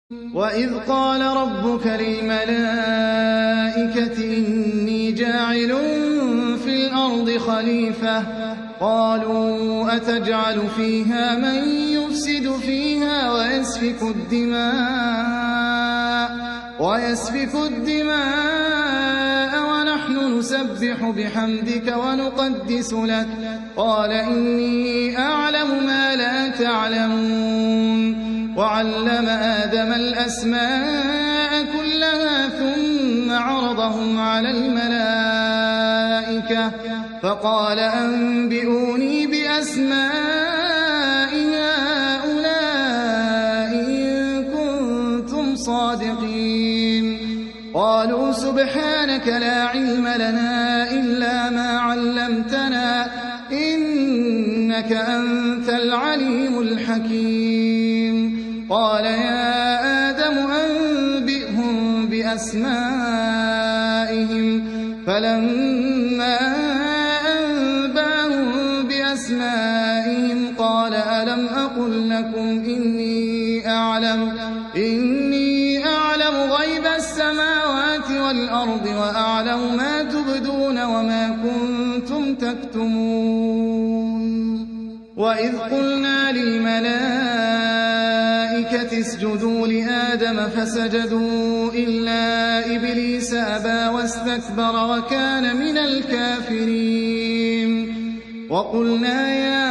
وَإِذْ قَالَ رَبُّكَ لِلْمَلَائِكَةِ إِنِّي جَاعِلٌ فِي الْأَرْضِ خَلِيفَةً ۖ قَالُوا أَتَجْعَلُ فِيهَا مَن يُفْسِدُ فِيهَا وَيَسْفِكُ الدِّمَاءَ وَنَحْنُ نُسَبِّحُ بِحَمْدِكَ وَنُقَدِّسُ لَكَ ۖ قَالَ إِنِّي أَعْلَمُ مَا لَا تَعْلَمُونَ. وَعَلَّمَ آدَمَ الْأَسْمَاءَ كُلَّهَا ثُمَّ عَرَضَهُمْ عَلَى الْمَلَائِكَةِ فَقَالَ أَنبِئُونِي بِأَسْمَاءِ هَٰؤُلَاءِ إِن كُنتُمْ صَادِقِينَ. قَالُوا سُبْحَانَكَ لَا عِلْمَ لَنَا إِلَّا مَا عَلَّمْتَنَا ۖ إِنَّكَ أَنتَ الْعَلِيمُ الْحَكِيمُ. قَالَ يَا آدَمُ أَنبِئْهُم بِأَسْمَائِهِمْ ۖ فَلَمَّا أَنبَأَهُم بِأَسْمَائِهِمْ قَالَ أَلَمْ أَقُل لَّكُمْ إِنِّي أَعْلَمُ غَيْبَ السَّمَاوَاتِ وَالْأَرْضِ وَأَعْلَمُ مَا تُبْدُونَ وَمَا كُنتُمْ تَكْتُمُونَ. وَإِذْ قُلْنَا لِلْمَلَائِكَةِ اسْجُدُوا لِآدَمَ فَسَجَدُوا إِلَّا إِبْلِيسَ أَبَىٰ وَاسْتَكْبَرَ وَكَانَ مِنَ الْكَافِرِينَ. وَقُلْنَا يَا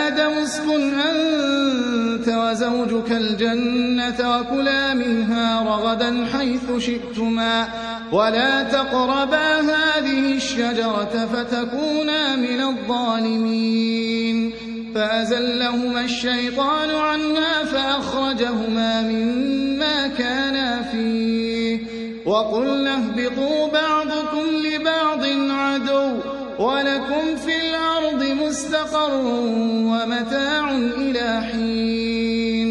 آدَمُ اسْكُنْ أَنتَ وَزَوْجُكَ الْجَنَّةَ وَكُلَا مِنْهَا رَغَدًا حَيْثُ شِئْتُمَا وَلَا تَقْرَبَا هَٰذِهِ الشَّجَرَةَ فَتَكُونَا مِنَ الظَّالِمِينَ. فَأَزَلَّهُمَا الشَّيْطَانُ عَنْهَا فَأَخْرَجَهُمَا مِمَّا كَانَا فِيهِ وَقُلْنَا اهْبِطُوا بَعْضُكُمْ لِبَعْضٍ عَدُوٌّ وَلَكُمْ فِي الْأَرْضِ مُسْتَقَرٌّ وَمَتَاعٌ إِلَىٰ حِينٍ.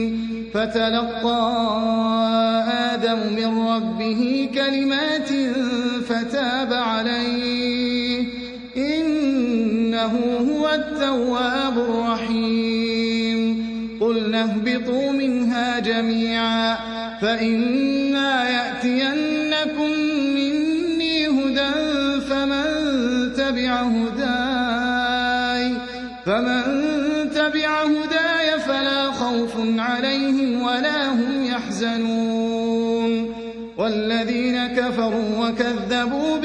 فَتَلَقَّىٰ آدَمُ مِن رَّبِّهِ كَلِمَاتٍ فَتَابَ عَلَيْهِ ۚ إِنَّهُ هُوَ التَّوَّابُ الرَّحِيمُ. قُلْنَا اهْبِطُوا مِنْهَا جَمِيعًا فَإِمَّا يَأْتِيَنَّكُم مِّنِّي هُدًى فَمَن تَبِعَ هُدَايَ فَلَا خَوْفٌ عَلَيْهِمْ وَلَا هُمْ يَحْزَنُونَ. وَالَّذِينَ كَفَرُوا وَكَذَّبُوا